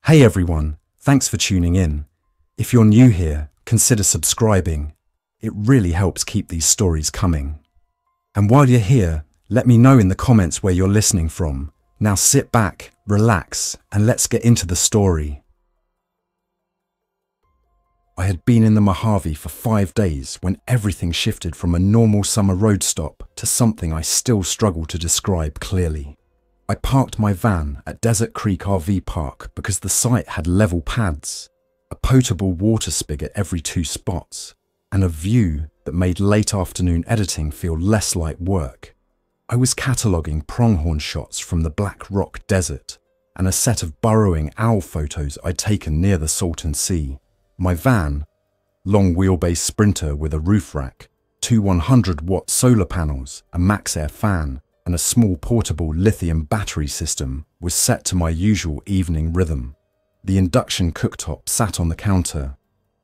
Hey everyone, thanks for tuning in. If you're new here, consider subscribing. It really helps keep these stories coming. And while you're here, let me know in the comments where you're listening from. Now sit back, relax, and let's get into the story. I had been in the Mojave for 5 days when everything shifted from a normal summer road stop to something I still struggle to describe clearly. I parked my van at Desert Creek RV Park because the site had level pads, a potable water spigot every 2 spots, and a view that made late afternoon editing feel less like work. I was cataloguing pronghorn shots from the Black Rock Desert and a set of burrowing owl photos I'd taken near the Salton Sea. My van, long wheelbase Sprinter with a roof rack, 2 100-watt solar panels, a MaxxAir fan, and a small portable lithium battery system, was set to my usual evening rhythm. The induction cooktop sat on the counter,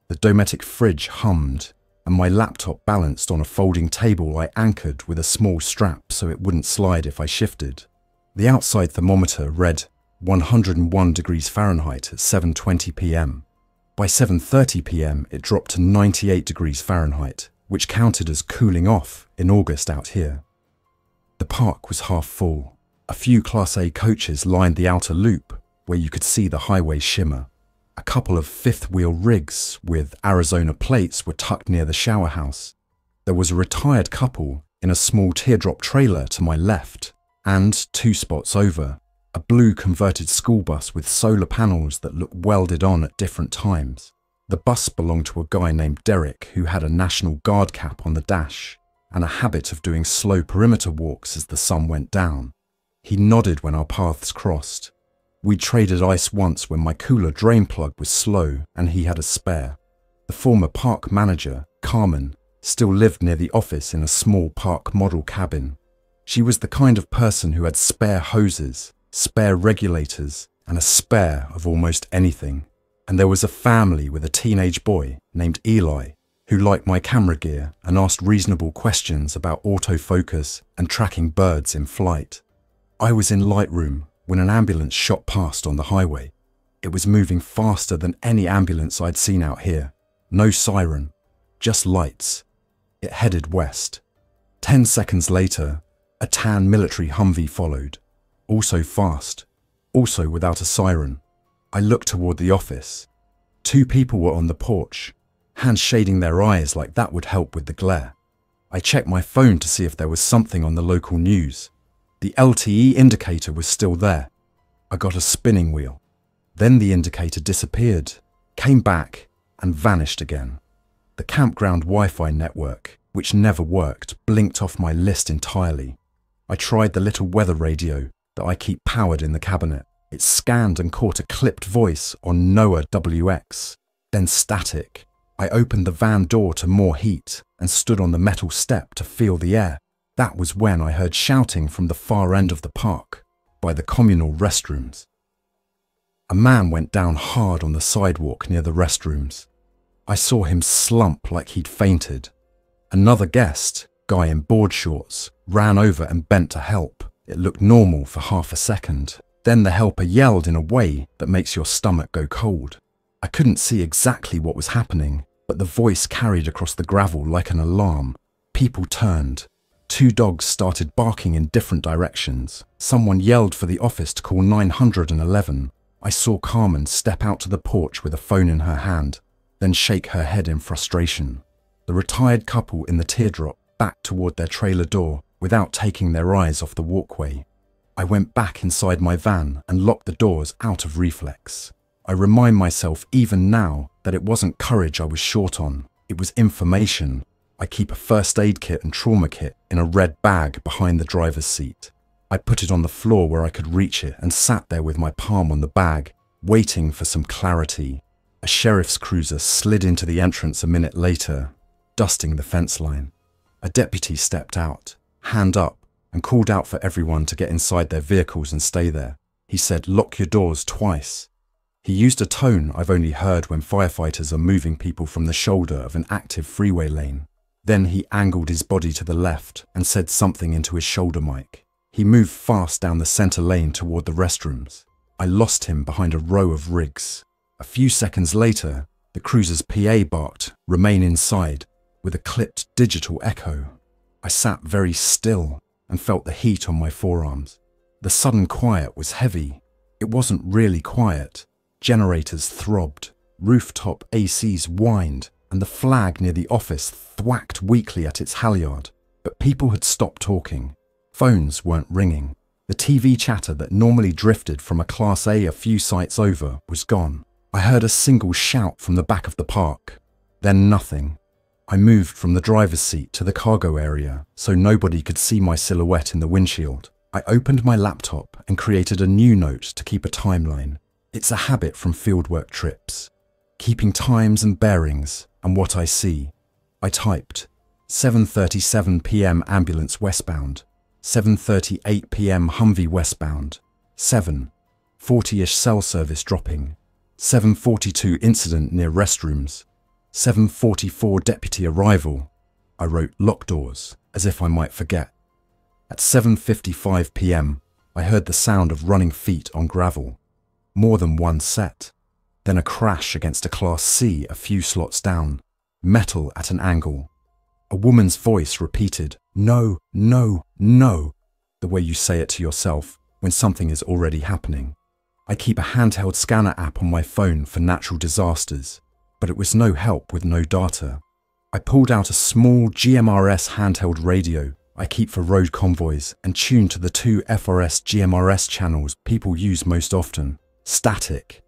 the Dometic fridge hummed, and my laptop balanced on a folding table I anchored with a small strap so it wouldn't slide if I shifted. The outside thermometer read 101 degrees Fahrenheit at 7:20 p.m. By 7:30 p.m. it dropped to 98 degrees Fahrenheit, which counted as cooling off in August out here. The park was half full. A few Class A coaches lined the outer loop, where you could see the highway shimmer. A couple of fifth-wheel rigs with Arizona plates were tucked near the shower house. There was a retired couple in a small teardrop trailer to my left, and 2 spots over, a blue converted school bus with solar panels that looked welded on at different times. The bus belonged to a guy named Derrick who had a National Guard cap on the dash and a habit of doing slow perimeter walks as the sun went down. He nodded when our paths crossed. We traded ice once when my cooler drain plug was slow and he had a spare. The former park manager, Carmen, still lived near the office in a small park model cabin. She was the kind of person who had spare hoses, spare regulators, and a spare of almost anything. And there was a family with a teenage boy named Eli who liked my camera gear and asked reasonable questions about autofocus and tracking birds in flight. I was in Lightroom when an ambulance shot past on the highway. It was moving faster than any ambulance I'd seen out here. No siren, just lights. It headed west. 10 seconds later, a tan military Humvee followed. Also fast, also without a siren. I looked toward the office. 2 people were on the porch, hands shading their eyes like that would help with the glare. I checked my phone to see if there was something on the local news. The LTE indicator was still there. I got a spinning wheel. Then the indicator disappeared, came back, and vanished again. The campground Wi-Fi network, which never worked, blinked off my list entirely. I tried the little weather radio that I keep powered in the cabinet. It scanned and caught a clipped voice on NOAA WX, then static. I opened the van door to more heat and stood on the metal step to feel the air. That was when I heard shouting from the far end of the park, by the communal restrooms. A man went down hard on the sidewalk near the restrooms. I saw him slump like he'd fainted. Another guest, guy in board shorts, ran over and bent to help. It looked normal for half a second. Then the helper yelled in a way that makes your stomach go cold. I couldn't see exactly what was happening, but the voice carried across the gravel like an alarm. People turned. 2 dogs started barking in different directions. Someone yelled for the office to call 911. I saw Carmen step out to the porch with a phone in her hand, then shake her head in frustration. The retired couple in the teardrop backed toward their trailer door without taking their eyes off the walkway. I went back inside my van and locked the doors out of reflex. I remind myself even now that it wasn't courage I was short on, it was information. I keep a first aid kit and trauma kit in a red bag behind the driver's seat. I put it on the floor where I could reach it and sat there with my palm on the bag, waiting for some clarity. A sheriff's cruiser slid into the entrance a minute later, dusting the fence line. A deputy stepped out, hand up, and called out for everyone to get inside their vehicles and stay there. He said, "Lock your doors," twice. He used a tone I've only heard when firefighters are moving people from the shoulder of an active freeway lane. Then he angled his body to the left and said something into his shoulder mic. He moved fast down the center lane toward the restrooms. I lost him behind a row of rigs. A few seconds later, the cruiser's PA barked, "Remain inside," with a clipped digital echo. I sat very still and felt the heat on my forearms. The sudden quiet was heavy. It wasn't really quiet. Generators throbbed, rooftop ACs whined, and the flag near the office thwacked weakly at its halyard. But people had stopped talking. Phones weren't ringing. The TV chatter that normally drifted from a Class A few sites over was gone. I heard a single shout from the back of the park. Then nothing. I moved from the driver's seat to the cargo area so nobody could see my silhouette in the windshield. I opened my laptop and created a new note to keep a timeline. It's a habit from fieldwork trips. Keeping times and bearings and what I see. I typed 7:37 p.m. ambulance westbound, 7:38 p.m. Humvee westbound, 7:40-ish cell service dropping, 7:42 incident near restrooms, 7:44 deputy arrival. I wrote lock doors as if I might forget. At 7:55 p.m, I heard the sound of running feet on gravel. More than one set. Then a crash against a Class C a few slots down. Metal at an angle. A woman's voice repeated, "No, no, no," the way you say it to yourself when something is already happening. I keep a handheld scanner app on my phone for natural disasters, but it was no help with no data. I pulled out a small GMRS handheld radio I keep for road convoys and tuned to the two FRS GMRS channels people use most often. Static.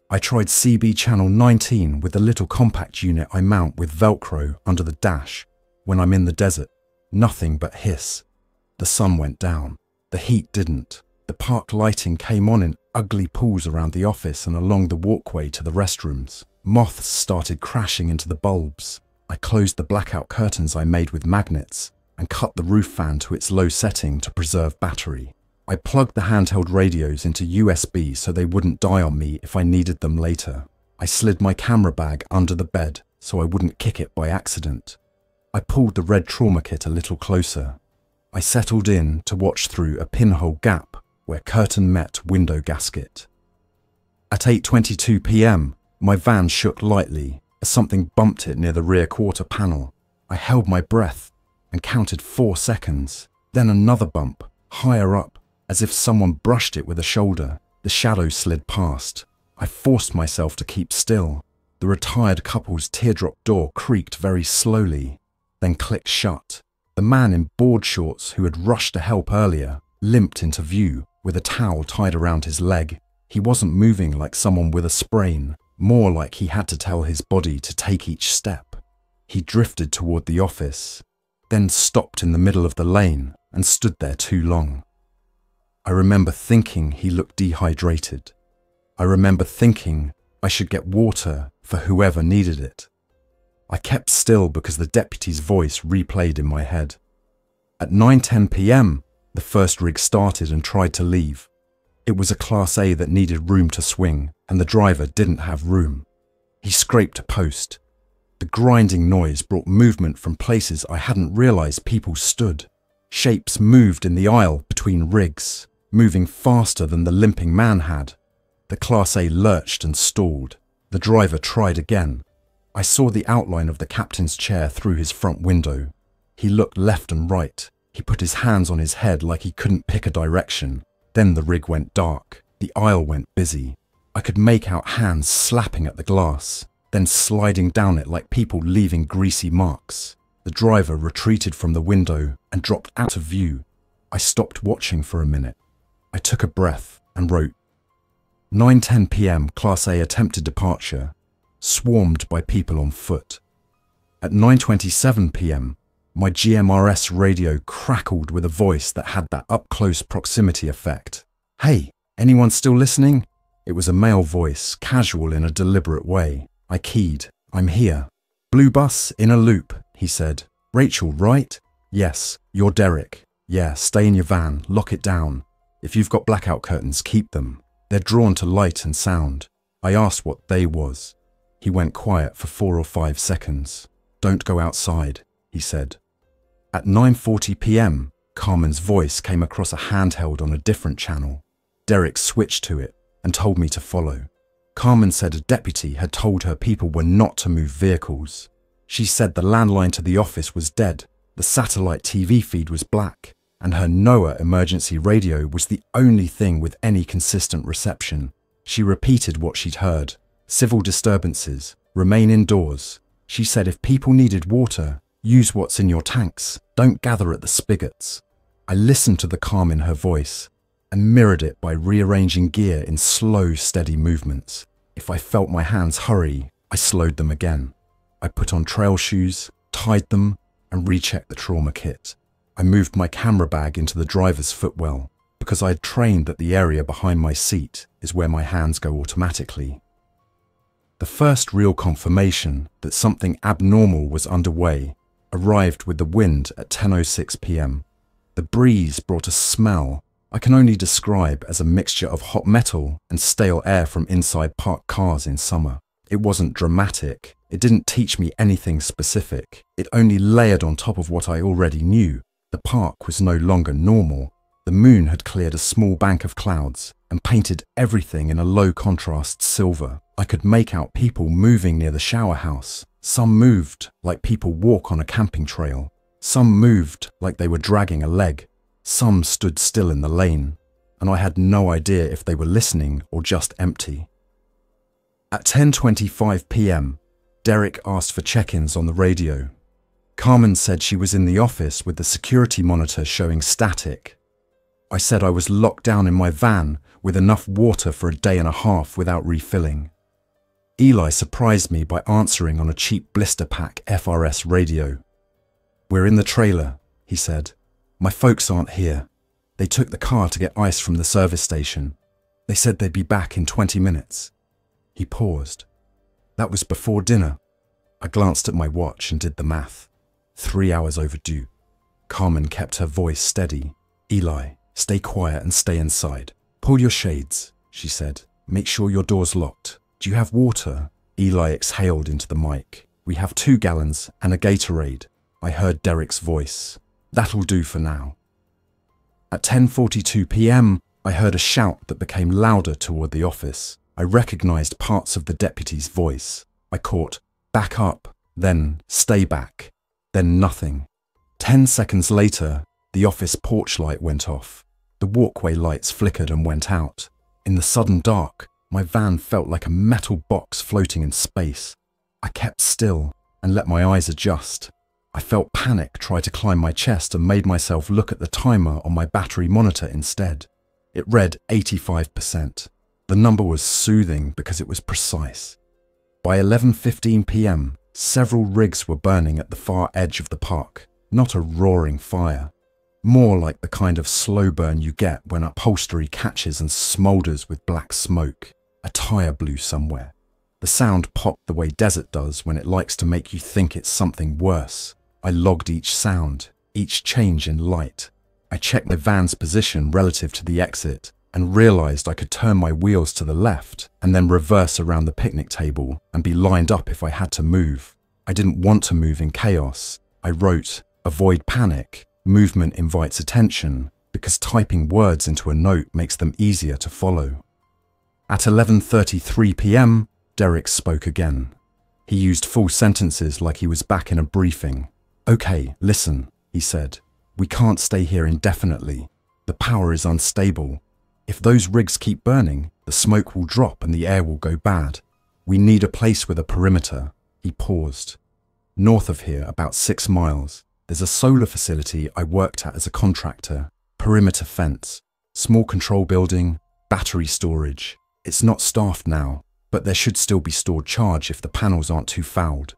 I tried CB channel 19 with the little compact unit I mount with Velcro under the dash when I'm in the desert. Nothing but hiss. The sun went down. The heat didn't. The park lighting came on in ugly pools around the office and along the walkway to the restrooms. Moths started crashing into the bulbs. I closed the blackout curtains I made with magnets and cut the roof fan to its low setting to preserve battery. I plugged the handheld radios into USB so they wouldn't die on me if I needed them later. I slid my camera bag under the bed so I wouldn't kick it by accident. I pulled the red trauma kit a little closer. I settled in to watch through a pinhole gap where curtain met window gasket. At 8:22 p.m, my van shook lightly as something bumped it near the rear quarter panel. I held my breath and counted 4 seconds. Then another bump, higher up, as if someone brushed it with a shoulder. The shadow slid past. I forced myself to keep still. The retired couple's teardrop door creaked very slowly, then clicked shut. The man in board shorts who had rushed to help earlier limped into view with a towel tied around his leg. He wasn't moving like someone with a sprain, more like he had to tell his body to take each step. He drifted toward the office, then stopped in the middle of the lane and stood there too long. I remember thinking he looked dehydrated. I remember thinking I should get water for whoever needed it. I kept still because the deputy's voice replayed in my head. At 9:10 p.m, the first rig started and tried to leave. It was a Class A that needed room to swing, and the driver didn't have room. He scraped a post. The grinding noise brought movement from places I hadn't realized people stood. Shapes moved in the aisle between rigs, moving faster than the limping man had. The Class A lurched and stalled. The driver tried again. I saw the outline of the captain's chair through his front window. He looked left and right. He put his hands on his head like he couldn't pick a direction. Then the rig went dark. The aisle went busy. I could make out hands slapping at the glass, then sliding down it like people leaving greasy marks. The driver retreated from the window and dropped out of view. I stopped watching for a minute. I took a breath and wrote, 9:10 p.m. Class A attempted departure, swarmed by people on foot. At 9:27 p.m, my GMRS radio crackled with a voice that had that up-close proximity effect. "Hey, anyone still listening?" It was a male voice, casual in a deliberate way. I keyed. "I'm here." "Blue bus, in a loop," he said. "Rachel, right?" "Yes." "You're Derrick." "Yeah, stay in your van, lock it down. If you've got blackout curtains, keep them. They're drawn to light and sound." I asked what they was. He went quiet for 4 or 5 seconds. "Don't go outside," he said. At 9:40 p.m, Carmen's voice came across a handheld on a different channel. Derrick switched to it. and told me to follow. Carmen said a deputy had told her people were not to move vehicles. She said the landline to the office was dead, the satellite TV feed was black, and her NOAA emergency radio was the only thing with any consistent reception. She repeated what she'd heard. Civil disturbances. Remain indoors. She said if people needed water, use what's in your tanks. Don't gather at the spigots. I listened to the calm in her voice and mirrored it by rearranging gear in slow, steady movements. If I felt my hands hurry, I slowed them again. I put on trail shoes, tied them, and rechecked the trauma kit. I moved my camera bag into the driver's footwell because I had trained that the area behind my seat is where my hands go automatically. The first real confirmation that something abnormal was underway arrived with the wind at 10:06 p.m. The breeze brought a smell I can only describe as a mixture of hot metal and stale air from inside parked cars in summer. It wasn't dramatic. It didn't teach me anything specific. It only layered on top of what I already knew. The park was no longer normal. The moon had cleared a small bank of clouds and painted everything in a low contrast silver. I could make out people moving near the shower house. Some moved like people walk on a camping trail. Some moved like they were dragging a leg. Some stood still in the lane, and I had no idea if they were listening or just empty. At 10:25 p.m, Derrick asked for check-ins on the radio. Carmen said she was in the office with the security monitor showing static. I said I was locked down in my van with enough water for a day and a half without refilling. Eli surprised me by answering on a cheap blister pack FRS radio. "We're in the trailer," he said. "My folks aren't here. They took the car to get ice from the service station. They said they'd be back in 20 minutes. He paused. "That was before dinner." I glanced at my watch and did the math. 3 hours overdue. Carmen kept her voice steady. "Eli, stay quiet and stay inside. Pull your shades," she said. "Make sure your door's locked. Do you have water?" Eli exhaled into the mic. "We have 2 gallons and a Gatorade." I heard Derrick's voice. "That'll do for now." At 10:42 p.m, I heard a shout that became louder toward the office. I recognized parts of the deputy's voice. I caught, "Back up," then "Stay back," then nothing. 10 seconds later, the office porch light went off. The walkway lights flickered and went out. In the sudden dark, my van felt like a metal box floating in space. I kept still and let my eyes adjust. I felt panic try to climb my chest and made myself look at the timer on my battery monitor instead. It read 85%. The number was soothing because it was precise. By 11:15 p.m, several rigs were burning at the far edge of the park. Not a roaring fire. More like the kind of slow burn you get when upholstery catches and smoulders with black smoke. A tire blew somewhere. The sound popped the way desert does when it likes to make you think it's something worse. I logged each sound, each change in light. I checked my van's position relative to the exit and realized I could turn my wheels to the left and then reverse around the picnic table and be lined up if I had to move. I didn't want to move in chaos. I wrote, "Avoid panic. Movement invites attention," because typing words into a note makes them easier to follow. At 11:33 p.m, Derrick spoke again. He used full sentences like he was back in a briefing. "Okay, listen," he said. "We can't stay here indefinitely. The power is unstable. If those rigs keep burning, the smoke will drop and the air will go bad. We need a place with a perimeter." He paused. "North of here, about 6 miles, there's a solar facility I worked at as a contractor. Perimeter fence, small control building, battery storage. It's not staffed now, but there should still be stored charge if the panels aren't too fouled.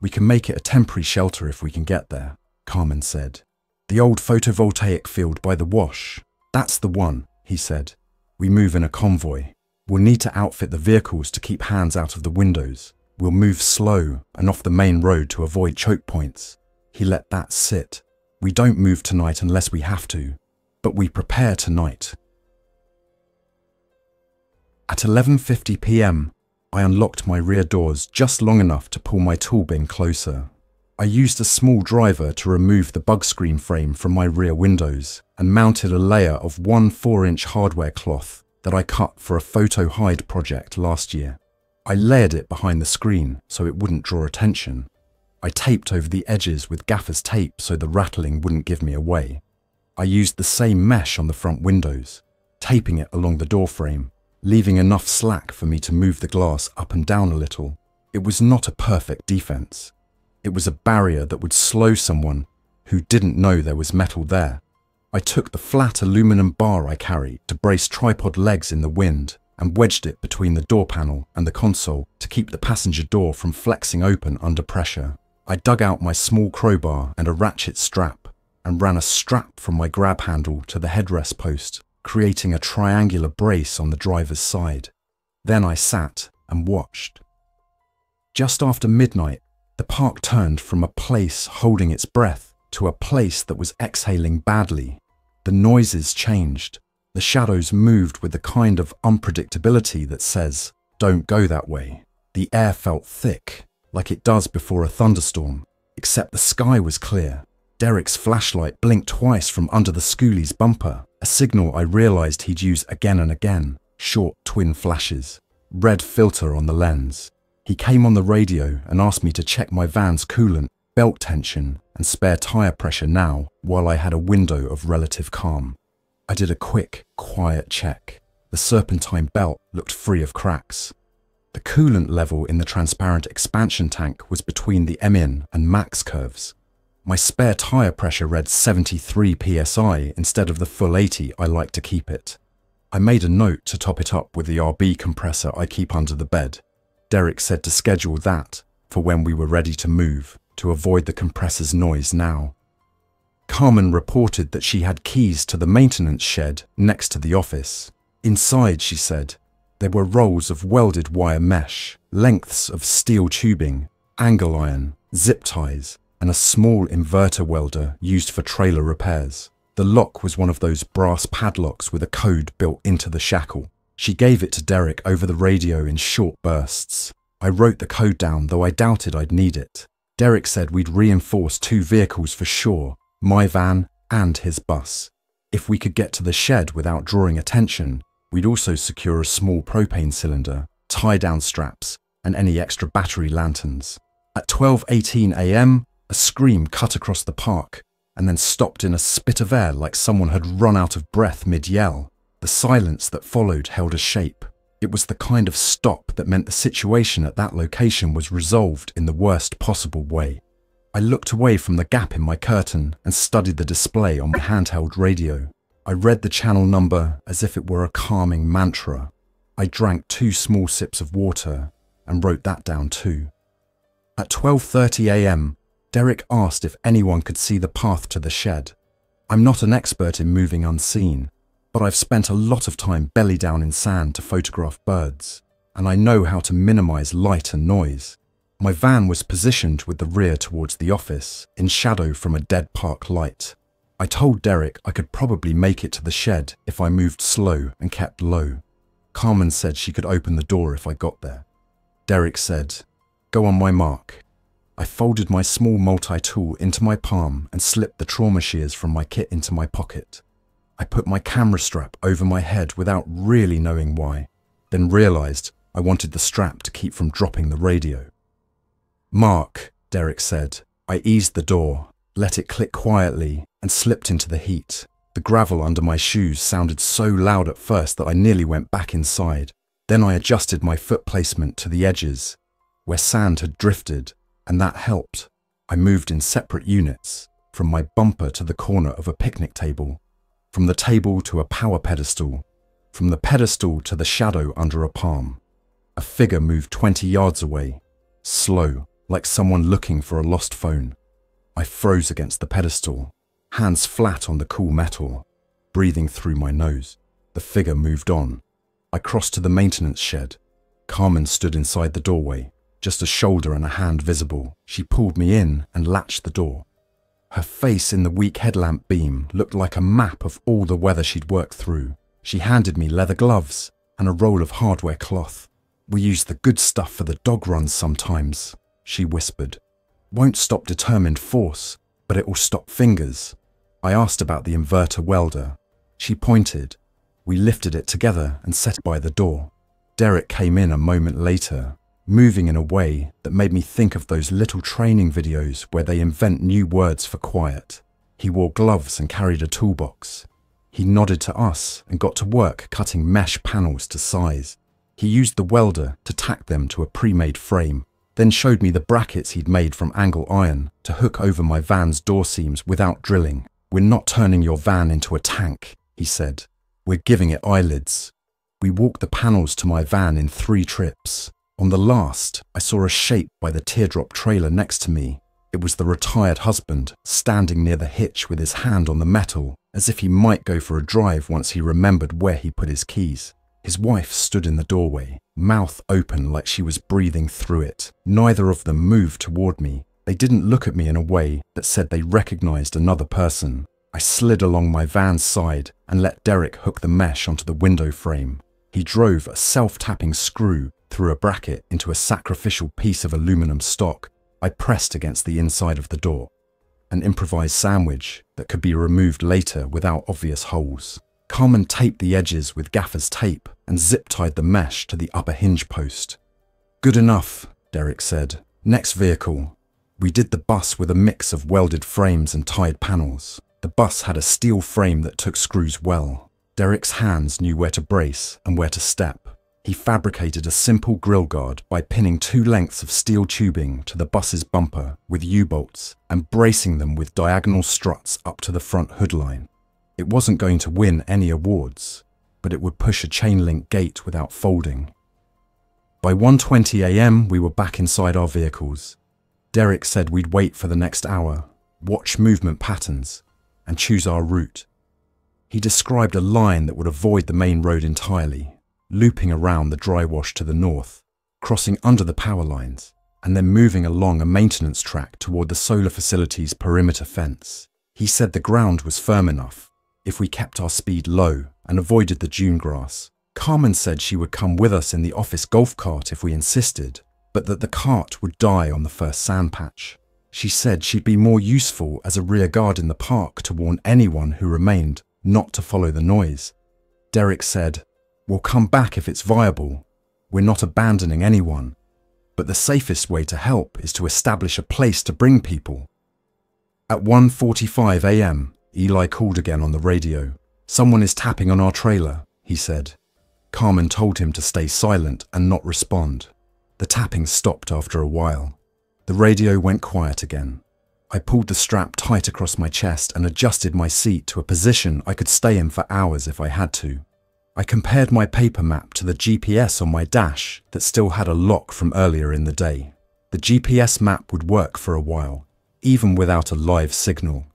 We can make it a temporary shelter if we can get there," Carmen said. "The old photovoltaic field by the wash. That's the one," he said. "We move in a convoy. We'll need to outfit the vehicles to keep hands out of the windows. We'll move slow and off the main road to avoid choke points." He let that sit. "We don't move tonight unless we have to, but we prepare tonight." At 11:50 p.m, I unlocked my rear doors just long enough to pull my tool bin closer. I used a small driver to remove the bug screen frame from my rear windows and mounted a layer of 1 4-inch hardware cloth that I cut for a photo hide project last year. I layered it behind the screen so it wouldn't draw attention. I taped over the edges with gaffer's tape so the rattling wouldn't give me away. I used the same mesh on the front windows, taping it along the doorframe, leaving enough slack for me to move the glass up and down a little. It was not a perfect defense. It was a barrier that would slow someone who didn't know there was metal there. I took the flat aluminum bar I carried to brace tripod legs in the wind and wedged it between the door panel and the console to keep the passenger door from flexing open under pressure. I dug out my small crowbar and a ratchet strap and ran a strap from my grab handle to the headrest post, creating a triangular brace on the driver's side. Then I sat and watched. Just after midnight, the park turned from a place holding its breath to a place that was exhaling badly. The noises changed. The shadows moved with the kind of unpredictability that says, "Don't go that way." The air felt thick, like it does before a thunderstorm, except the sky was clear. Derrick's flashlight blinked twice from under the skoolie's bumper, a signal I realized he'd use again and again, short twin flashes. Red filter on the lens. He came on the radio and asked me to check my van's coolant, belt tension, and spare tire pressure now, while I had a window of relative calm. I did a quick, quiet check. The serpentine belt looked free of cracks. The coolant level in the transparent expansion tank was between the min and max curves. My spare tire pressure read 73 psi instead of the full 80 I like to keep it. I made a note to top it up with the RB compressor I keep under the bed. Derrick said to schedule that for when we were ready to move, to avoid the compressor's noise now. Carmen reported that she had keys to the maintenance shed next to the office. Inside, she said, there were rolls of welded wire mesh, lengths of steel tubing, angle iron, zip ties, and a small inverter welder used for trailer repairs. The lock was one of those brass padlocks with a code built into the shackle. She gave it to Derrick over the radio in short bursts. I wrote the code down, though I doubted I'd need it. Derrick said we'd reinforce 2 vehicles for sure, my van and his bus. If we could get to the shed without drawing attention, we'd also secure a small propane cylinder, tie-down straps, and any extra battery lanterns. At 12:18 a.m., a scream cut across the park and then stopped in a spit of air like someone had run out of breath mid-yell. The silence that followed held a shape. It was the kind of stop that meant the situation at that location was resolved in the worst possible way. I looked away from the gap in my curtain and studied the display on my handheld radio. I read the channel number as if it were a calming mantra. I drank 2 small sips of water and wrote that down too. At 12:30 a.m., Derrick asked if anyone could see the path to the shed. I'm not an expert in moving unseen, but I've spent a lot of time belly down in sand to photograph birds, and I know how to minimize light and noise. My van was positioned with the rear towards the office, in shadow from a dead park light. I told Derrick I could probably make it to the shed if I moved slow and kept low. Carmen said she could open the door if I got there. Derrick said, "Go on my mark." I folded my small multi-tool into my palm and slipped the trauma shears from my kit into my pocket. I put my camera strap over my head without really knowing why, then realized I wanted the strap to keep from dropping the radio. "Mark," Derrick said. I eased the door, let it click quietly, and slipped into the heat. The gravel under my shoes sounded so loud at first that I nearly went back inside. Then I adjusted my foot placement to the edges, where sand had drifted, and that helped. I moved in separate units, from my bumper to the corner of a picnic table, from the table to a power pedestal, from the pedestal to the shadow under a palm. A figure moved 20 yards away, slow, like someone looking for a lost phone. I froze against the pedestal, hands flat on the cool metal, breathing through my nose. The figure moved on. I crossed to the maintenance shed. Carmen stood inside the doorway, just a shoulder and a hand visible. She pulled me in and latched the door. Her face in the weak headlamp beam looked like a map of all the weather she'd worked through. She handed me leather gloves and a roll of hardware cloth. "We use the good stuff for the dog runs sometimes," she whispered. "Won't stop determined force, but it will stop fingers." I asked about the inverter welder. She pointed. We lifted it together and set it by the door. Derrick came in a moment later, moving in a way that made me think of those little training videos where they invent new words for quiet. He wore gloves and carried a toolbox. He nodded to us and got to work cutting mesh panels to size. He used the welder to tack them to a pre-made frame, then showed me the brackets he'd made from angle iron to hook over my van's door seams without drilling. "We're not turning your van into a tank," he said. "We're giving it eyelids." We walked the panels to my van in 3 trips. On the last, I saw a shape by the teardrop trailer next to me. It was the retired husband, standing near the hitch with his hand on the metal, as if he might go for a drive once he remembered where he put his keys. His wife stood in the doorway, mouth open like she was breathing through it. Neither of them moved toward me. They didn't look at me in a way that said they recognized another person. I slid along my van's side and let Derrick hook the mesh onto the window frame. He drove a self-tapping screw through a bracket into a sacrificial piece of aluminum stock I pressed against the inside of the door. An improvised sandwich that could be removed later without obvious holes. Carmen taped the edges with gaffer's tape and zip-tied the mesh to the upper hinge post. "Good enough," Derrick said. "Next vehicle." We did the bus with a mix of welded frames and tied panels. The bus had a steel frame that took screws well. Derrick's hands knew where to brace and where to step. He fabricated a simple grille guard by pinning 2 lengths of steel tubing to the bus's bumper with U-bolts and bracing them with diagonal struts up to the front hood line. It wasn't going to win any awards, but it would push a chain-link gate without folding. By 1:20 a.m. we were back inside our vehicles. Derrick said we'd wait for the next hour, watch movement patterns, and choose our route. He described a line that would avoid the main road entirely, looping around the dry wash to the north, crossing under the power lines, and then moving along a maintenance track toward the solar facility's perimeter fence. He said the ground was firm enough if we kept our speed low and avoided the dune grass. Carmen said she would come with us in the office golf cart if we insisted, but that the cart would die on the first sand patch. She said she'd be more useful as a rear guard in the park to warn anyone who remained not to follow the noise. Derrick said, "We'll come back if it's viable. We're not abandoning anyone. But the safest way to help is to establish a place to bring people." At 1:45 a.m., Eli called again on the radio. "Someone is tapping on our trailer," he said. Carmen told him to stay silent and not respond. The tapping stopped after a while. The radio went quiet again. I pulled the strap tight across my chest and adjusted my seat to a position I could stay in for hours if I had to. I compared my paper map to the GPS on my dash that still had a lock from earlier in the day. The GPS map would work for a while, even without a live signal.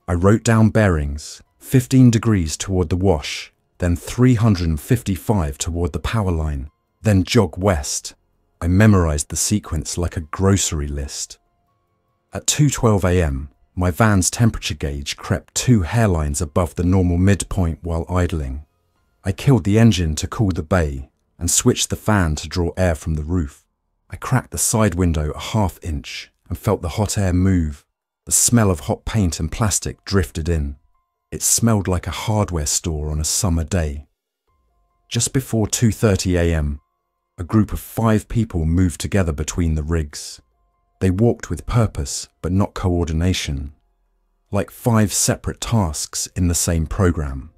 I wrote down bearings, 15 degrees toward the wash, then 355 toward the power line, then jog west. I memorized the sequence like a grocery list. At 2:12 a.m., my van's temperature gauge crept 2 hairlines above the normal midpoint while idling. I killed the engine to cool the bay and switched the fan to draw air from the roof. I cracked the side window a ½ inch and felt the hot air move. The smell of hot paint and plastic drifted in. It smelled like a hardware store on a summer day. Just before 2:30 a.m., a group of 5 people moved together between the rigs. They walked with purpose, but not coordination, like 5 separate tasks in the same program.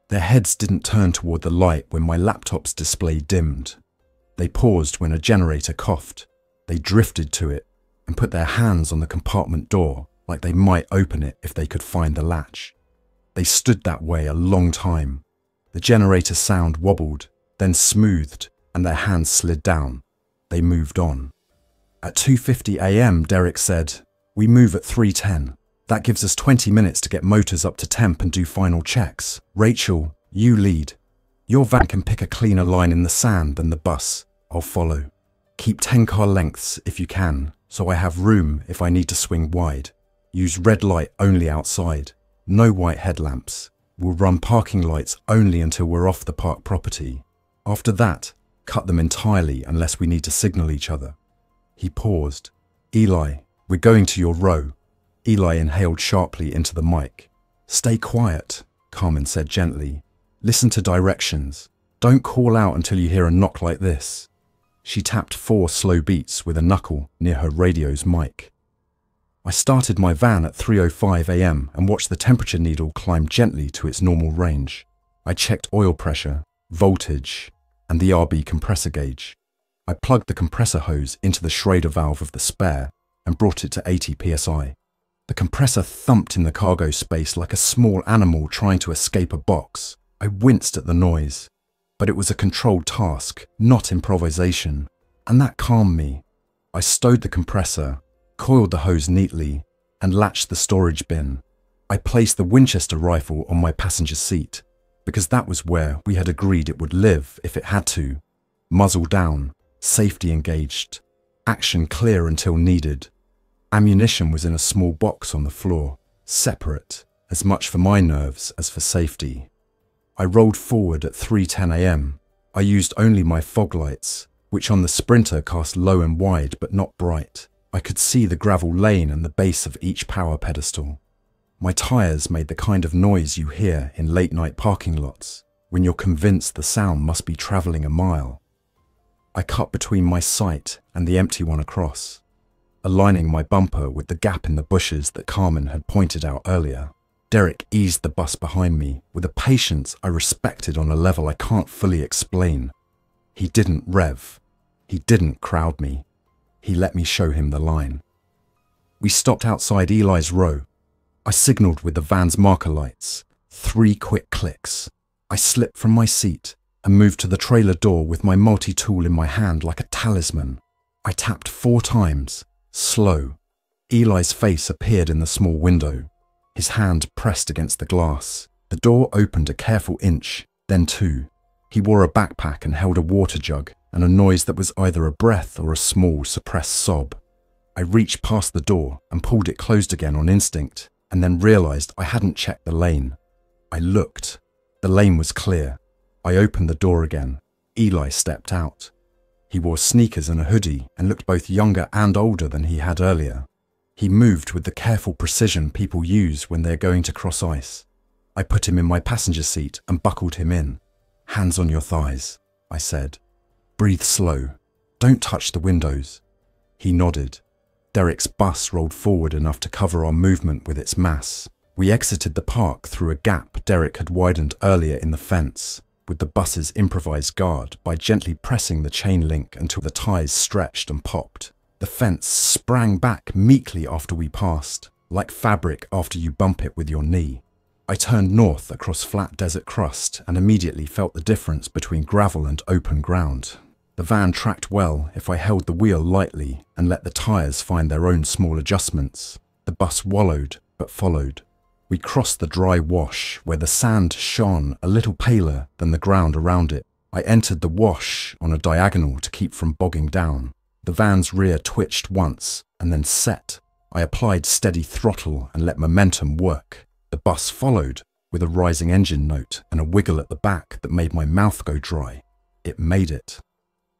Their heads didn't turn toward the light when my laptop's display dimmed. They paused when a generator coughed. They drifted to it and put their hands on the compartment door like they might open it if they could find the latch. They stood that way a long time. The generator sound wobbled, then smoothed, and their hands slid down. They moved on. At 2:50 a.m., Derrick said, "We move at 3:10. That gives us 20 minutes to get motors up to temp and do final checks. Rachel, you lead. Your van can pick a cleaner line in the sand than the bus. I'll follow. Keep 10 car lengths if you can, so I have room if I need to swing wide. Use red light only outside. No white headlamps. We'll run parking lights only until we're off the park property. After that, cut them entirely unless we need to signal each other." He paused. "Eli, we're going to your row." Eli inhaled sharply into the mic. "Stay quiet," Carmen said gently. Listen to directions. Don't call out until you hear a knock like this." She tapped 4 slow beats with a knuckle near her radio's mic. I started my van at 3:05 a.m. and watched the temperature needle climb gently to its normal range. I checked oil pressure, voltage, and the RB compressor gauge. I plugged the compressor hose into the Schrader valve of the spare and brought it to 80 psi. The compressor thumped in the cargo space like a small animal trying to escape a box. I winced at the noise, but it was a controlled task, not improvisation, and that calmed me. I stowed the compressor, coiled the hose neatly, and latched the storage bin. I placed the Winchester rifle on my passenger seat, because that was where we had agreed it would live if it had to. Muzzle down, safety engaged, action clear until needed. Ammunition was in a small box on the floor, separate, as much for my nerves as for safety. I rolled forward at 3:10 a.m. I used only my fog lights, which on the Sprinter cast low and wide but not bright. I could see the gravel lane and the base of each power pedestal. My tyres made the kind of noise you hear in late-night parking lots when you're convinced the sound must be travelling a mile. I cut between my sight and the empty one across, aligning my bumper with the gap in the bushes that Carmen had pointed out earlier. Derrick eased the bus behind me with a patience I respected on a level I can't fully explain. He didn't rev. He didn't crowd me. He let me show him the line. We stopped outside Eli's row. I signalled with the van's marker lights. 3 quick clicks. I slipped from my seat and moved to the trailer door with my multi-tool in my hand like a talisman. I tapped 4 times, slow. Eli's face appeared in the small window. His hand pressed against the glass. The door opened a careful inch, then 2. He wore a backpack and held a water jug and a noise that was either a breath or a small, suppressed sob. I reached past the door and pulled it closed again on instinct, and then realised I hadn't checked the lane. I looked. The lane was clear. I opened the door again. Eli stepped out. He wore sneakers and a hoodie and looked both younger and older than he had earlier. He moved with the careful precision people use when they're going to cross ice. I put him in my passenger seat and buckled him in. "Hands on your thighs," I said. "Breathe slow. Don't touch the windows." He nodded. Derrick's bus rolled forward enough to cover our movement with its mass. We exited the park through a gap Derrick had widened earlier in the fence, with the bus's improvised guard, by gently pressing the chain link until the ties stretched and popped. The fence sprang back meekly after we passed, like fabric after you bump it with your knee. I turned north across flat desert crust and immediately felt the difference between gravel and open ground. The van tracked well if I held the wheel lightly and let the tyres find their own small adjustments. The bus wallowed but followed. We crossed the dry wash where the sand shone a little paler than the ground around it. I entered the wash on a diagonal to keep from bogging down. The van's rear twitched once and then set. I applied steady throttle and let momentum work. The bus followed with a rising engine note and a wiggle at the back that made my mouth go dry. It made it.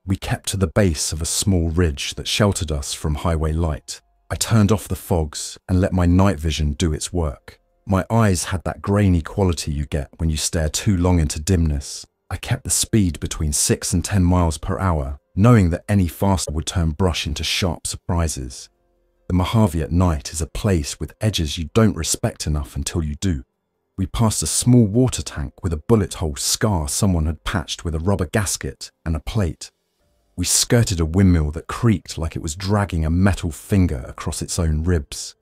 We kept to the base of a small ridge that sheltered us from highway light. I turned off the fogs and let my night vision do its work. My eyes had that grainy quality you get when you stare too long into dimness. I kept the speed between 6 and 10 miles per hour, knowing that any faster would turn brush into sharp surprises. The Mojave at night is a place with edges you don't respect enough until you do. We passed a small water tank with a bullet hole scar someone had patched with a rubber gasket and a plate. We skirted a windmill that creaked like it was dragging a metal finger across its own ribs.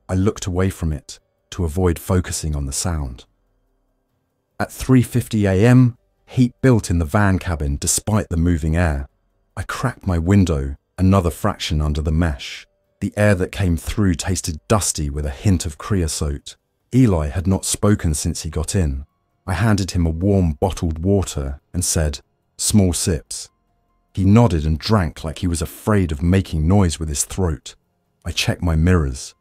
I looked away from it to avoid focusing on the sound. At 3:50 a.m, heat built in the van cabin despite the moving air. I cracked my window, another fraction under the mesh. The air that came through tasted dusty with a hint of creosote. Eli had not spoken since he got in. I handed him a warm bottled water and said, "Small sips." He nodded and drank like he was afraid of making noise with his throat. I checked my mirrors.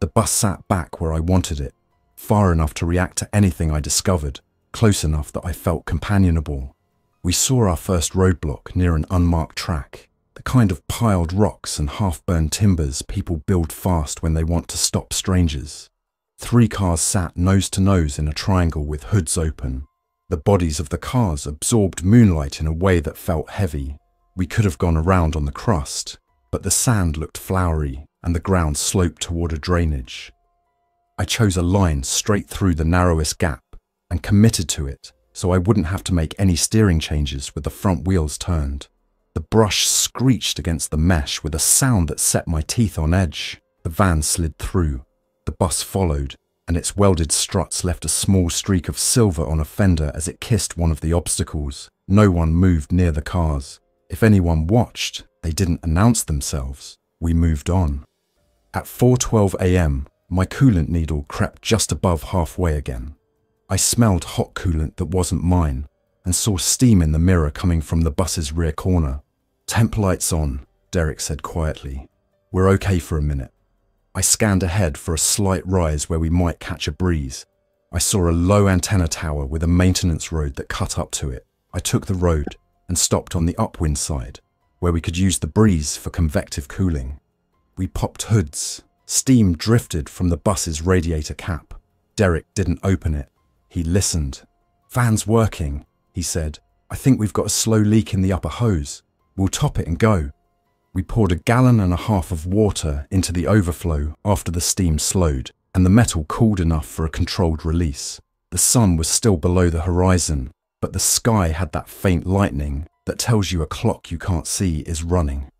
The bus sat back where I wanted it, far enough to react to anything I discovered, close enough that I felt companionable. We saw our first roadblock near an unmarked track, the kind of piled rocks and half-burned timbers people build fast when they want to stop strangers. 3 cars sat nose to nose in a triangle with hoods open. The bodies of the cars absorbed moonlight in a way that felt heavy. We could have gone around on the crust, but the sand looked flowery and the ground sloped toward a drainage. I chose a line straight through the narrowest gap and committed to it so I wouldn't have to make any steering changes with the front wheels turned. The brush screeched against the mesh with a sound that set my teeth on edge. The van slid through. The bus followed, and its welded struts left a small streak of silver on a fender as it kissed one of the obstacles. No one moved near the cars. If anyone watched, they didn't announce themselves. We moved on. At 4:12 a.m., my coolant needle crept just above halfway again. I smelled hot coolant that wasn't mine and saw steam in the mirror coming from the bus's rear corner. "Temp lights on," Derrick said quietly. "We're okay for a minute." I scanned ahead for a slight rise where we might catch a breeze. I saw a low antenna tower with a maintenance road that cut up to it. I took the road and stopped on the upwind side, where we could use the breeze for convective cooling. We popped hoods. Steam drifted from the bus's radiator cap. Derrick didn't open it. He listened. "Van's working," he said. "I think we've got a slow leak in the upper hose. We'll top it and go." We poured 1.5 gallons of water into the overflow after the steam slowed, and the metal cooled enough for a controlled release. The sun was still below the horizon, but the sky had that faint lightning that tells you a clock you can't see is running.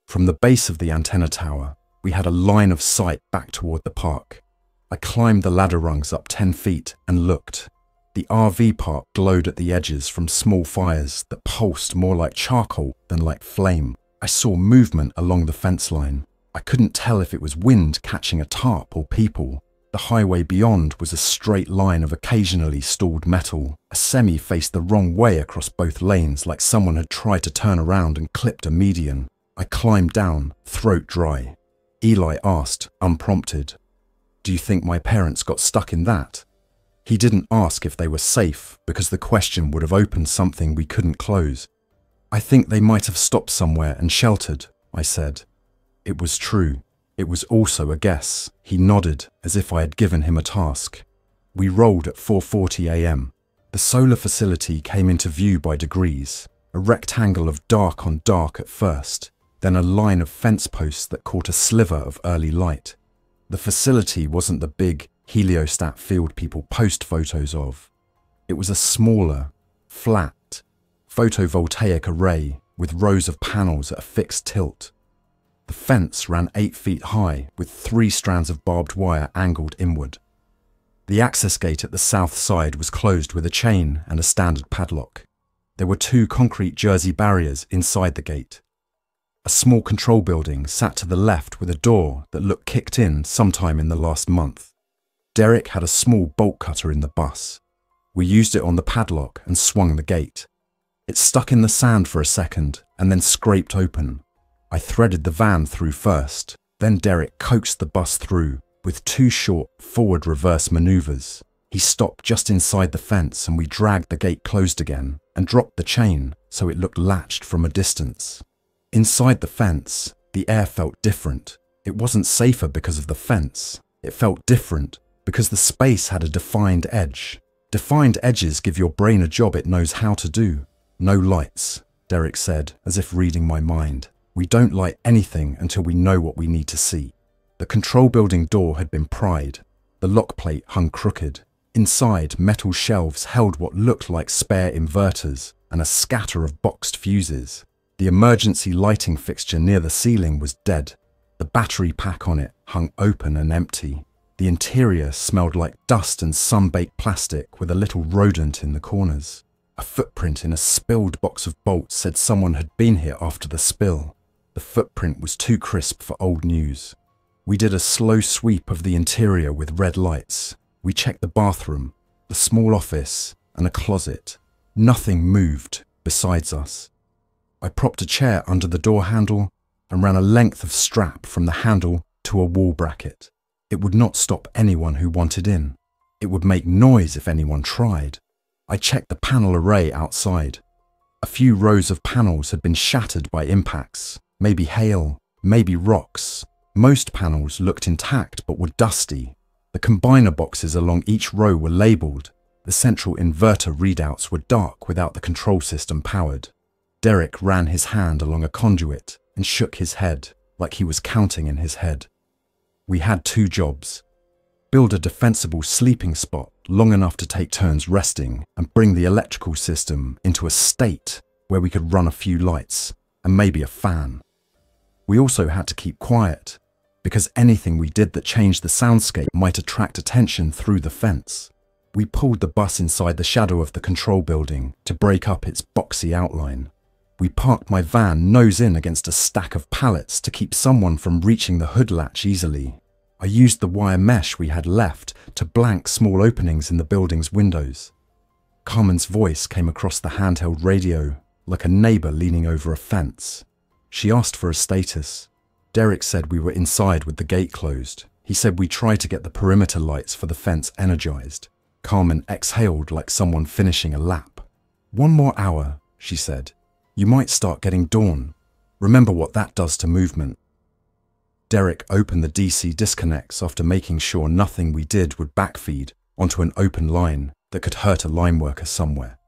From the base of the antenna tower, we had a line of sight back toward the park. I climbed the ladder rungs up 10 feet and looked. The RV park glowed at the edges from small fires that pulsed more like charcoal than like flame. I saw movement along the fence line. I couldn't tell if it was wind catching a tarp or people. The highway beyond was a straight line of occasionally stalled metal. A semi faced the wrong way across both lanes, like someone had tried to turn around and clipped a median. I climbed down, throat dry. Eli asked, unprompted, "Do you think my parents got stuck in that?" He didn't ask if they were safe, because the question would have opened something we couldn't close. "I think they might have stopped somewhere and sheltered," I said. It was true. It was also a guess. He nodded, as if I had given him a task. We rolled at 4:40 a.m. The solar facility came into view by degrees, a rectangle of dark on dark at first, then a line of fence posts that caught a sliver of early light. The facility wasn't the big heliostat field people post photos of. It was a smaller, flat, photovoltaic array with rows of panels at a fixed tilt. The fence ran 8 feet high with 3 strands of barbed wire angled inward. The access gate at the south side was closed with a chain and a standard padlock. There were 2 concrete jersey barriers inside the gate. A small control building sat to the left with a door that looked kicked in sometime in the last month. Derrick had a small bolt cutter in the bus. We used it on the padlock and swung the gate. It stuck in the sand for a second and then scraped open. I threaded the van through first, then Derrick coaxed the bus through with 2 short forward-reverse maneuvers. He stopped just inside the fence and we dragged the gate closed again and dropped the chain so it looked latched from a distance. Inside the fence, the air felt different. It wasn't safer because of the fence. It felt different because the space had a defined edge. Defined edges give your brain a job it knows how to do. "No lights," Derrick said, as if reading my mind. "We don't light anything until we know what we need to see." The control building door had been pried. The lock plate hung crooked. Inside, metal shelves held what looked like spare inverters and a scatter of boxed fuses. The emergency lighting fixture near the ceiling was dead. The battery pack on it hung open and empty. The interior smelled like dust and sun-baked plastic with a little rodent in the corners. A footprint in a spilled box of bolts said someone had been here after the spill. The footprint was too crisp for old news. We did a slow sweep of the interior with red lights. We checked the bathroom, the small office, and a closet. Nothing moved besides us. I propped a chair under the door handle and ran a length of strap from the handle to a wall bracket. It would not stop anyone who wanted in. It would make noise if anyone tried. I checked the panel array outside. A few rows of panels had been shattered by impacts, maybe hail, maybe rocks. Most panels looked intact but were dusty. The combiner boxes along each row were labelled. The central inverter readouts were dark without the control system powered. Derrick ran his hand along a conduit and shook his head like he was counting in his head. We had two jobs: build a defensible sleeping spot long enough to take turns resting and bring the electrical system into a state where we could run a few lights and maybe a fan. We also had to keep quiet, because anything we did that changed the soundscape might attract attention through the fence. We pulled the bus inside the shadow of the control building to break up its boxy outline. We parked my van nose in against a stack of pallets to keep someone from reaching the hood latch easily. I used the wire mesh we had left to blank small openings in the building's windows. Carmen's voice came across the handheld radio like a neighbor leaning over a fence. She asked for a status. Derrick said we were inside with the gate closed. He said we tried to get the perimeter lights for the fence energized. Carmen exhaled like someone finishing a lap. "One more hour," she said. "You might start getting dawn. Remember what that does to movement." Derrick opened the DC disconnects after making sure nothing we did would backfeed onto an open line that could hurt a line worker somewhere.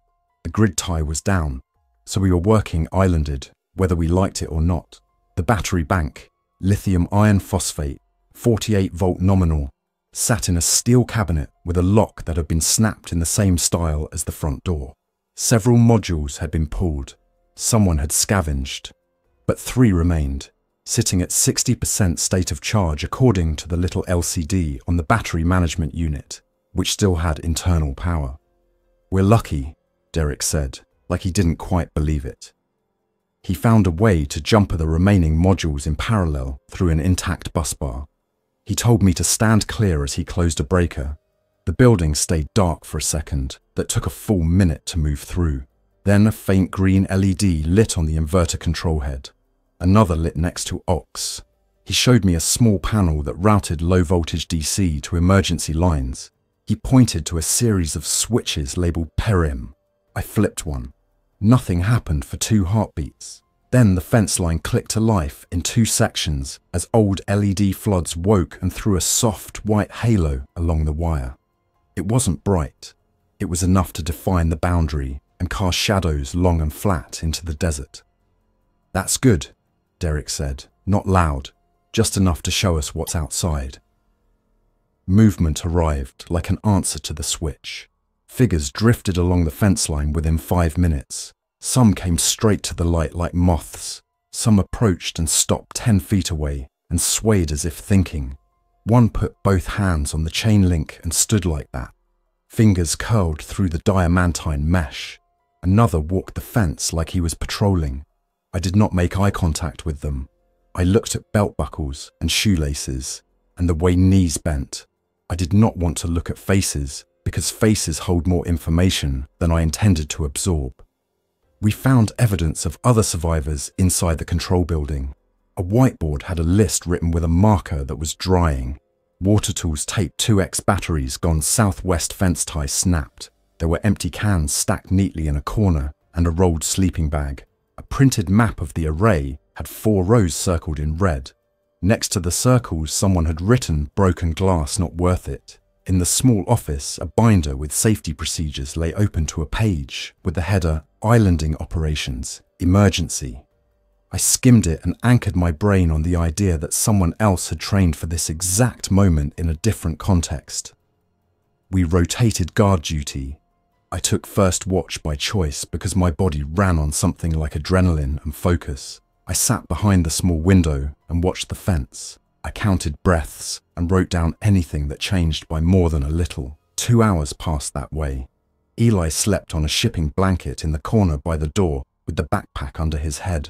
The grid tie was down, so we were working islanded, whether we liked it or not. The battery bank, lithium iron phosphate, 48-volt nominal, sat in a steel cabinet with a lock that had been snapped in the same style as the front door. Several modules had been pulled. Someone had scavenged, but 3 remained, sitting at 60% state of charge according to the little LCD on the battery management unit, which still had internal power. "We're lucky," Derrick said, like he didn't quite believe it. He found a way to jumper the remaining modules in parallel through an intact bus bar. He told me to stand clear as he closed a breaker. The building stayed dark for a second that took a full minute to move through. Then a faint green LED lit on the inverter control head. Another lit next to aux. He showed me a small panel that routed low-voltage DC to emergency lines. He pointed to a series of switches labeled perim. I flipped one. Nothing happened for 2 heartbeats. Then the fence line clicked to life in 2 sections as old LED floods woke and threw a soft white halo along the wire. It wasn't bright. It was enough to define the boundary and cast shadows long and flat into the desert. "That's good," Derrick said, not loud, just enough to show us what's outside. Movement arrived like an answer to the switch. Figures drifted along the fence line within 5 minutes. Some came straight to the light like moths. Some approached and stopped 10 feet away and swayed as if thinking. One put both hands on the chain link and stood like that. Fingers curled through the diamantine mesh. Another walked the fence like he was patrolling. I did not make eye contact with them. I looked at belt buckles and shoelaces and the way knees bent. I did not want to look at faces because faces hold more information than I intended to absorb. We found evidence of other survivors inside the control building. A whiteboard had a list written with a marker that was drying. Water tools taped 2X batteries gone southwest fence tie snapped. There were empty cans stacked neatly in a corner and a rolled sleeping bag. A printed map of the array had 4 rows circled in red. Next to the circles, someone had written "broken glass not worth it." In the small office, a binder with safety procedures lay open to a page with the header "Islanding Operations, Emergency." I skimmed it and anchored my brain on the idea that someone else had trained for this exact moment in a different context. We rotated guard duty. I took first watch by choice because my body ran on something like adrenaline and focus. I sat behind the small window and watched the fence. I counted breaths and wrote down anything that changed by more than a little. 2 hours passed that way. Eli slept on a shipping blanket in the corner by the door with the backpack under his head.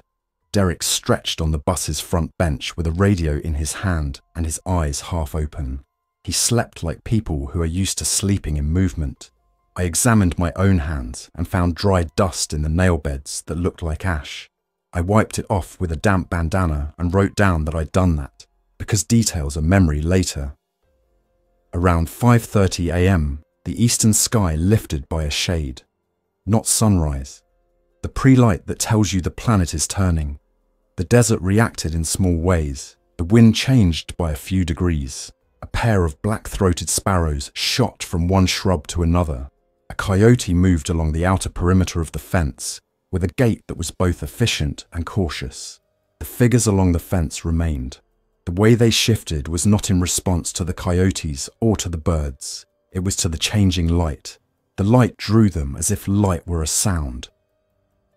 Derrick stretched on the bus's front bench with a radio in his hand and his eyes half open. He slept like people who are used to sleeping in movement. I examined my own hands and found dried dust in the nail beds that looked like ash. I wiped it off with a damp bandana and wrote down that I'd done that, because details are memory later. Around 5:30 a.m., the eastern sky lifted by a shade. Not sunrise. The pre-light that tells you the planet is turning. The desert reacted in small ways. The wind changed by a few degrees. A pair of black-throated sparrows shot from one shrub to another. A coyote moved along the outer perimeter of the fence with a gait that was both efficient and cautious. The figures along the fence remained. The way they shifted was not in response to the coyotes or to the birds. It was to the changing light. The light drew them as if light were a sound.